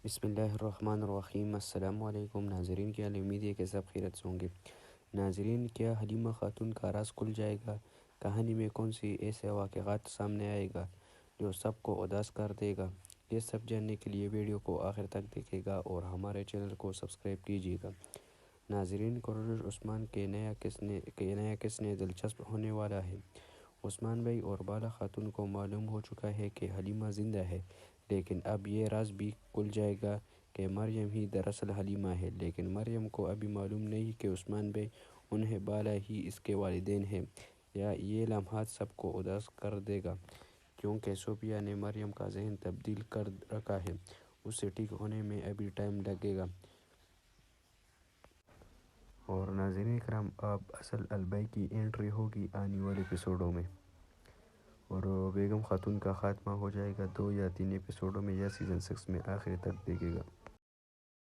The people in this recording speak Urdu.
بسم اللہ الرحمن الرحیم۔ السلام علیکم ناظرین، کیا امید ہے کہ سب خیریت سے ہوں گے۔ ناظرین، کیا حلیمہ خاتون کا راز کھل جائے گا؟ کہانی میں کون سی ایسے واقعات سامنے آئے گا جو سب کو اداس کر دے گا؟ یہ سب جاننے کے لیے ویڈیو کو آخر تک دیکھے گا اور ہمارے چینل کو سبسکرائب کیجیے گا۔ ناظرین، کورونر عثمان کے نیا کس نے دلچسپ ہونے والا ہے۔ عثمان بھائی اور بالا خاتون کو معلوم ہو چکا ہے کہ حلیمہ زندہ ہے، لیکن اب یہ راز بھی کھل جائے گا کہ مریم ہی دراصل حلیمہ ہے۔ لیکن مریم کو ابھی معلوم نہیں کہ عثمان بھائی انہیں بالا ہی اس کے والدین ہیں۔ یہ لمحات سب کو اداس کر دے گا، کیونکہ صوفیہ نے مریم کا ذہن تبدیل کر رکھا ہے۔ اسے ٹھیک ہونے میں ابھی ٹائم لگے گا۔ اور ناظرین کرام، اب اصل البائی کی انٹری ہوگی آنے والے ایپیسوڈوں میں، اور بیگم خاتون کا خاتمہ ہو جائے گا 2 یا 3 ایپیسوڈوں میں یا سیزن 6 میں۔ آخر تک دیکھے گا۔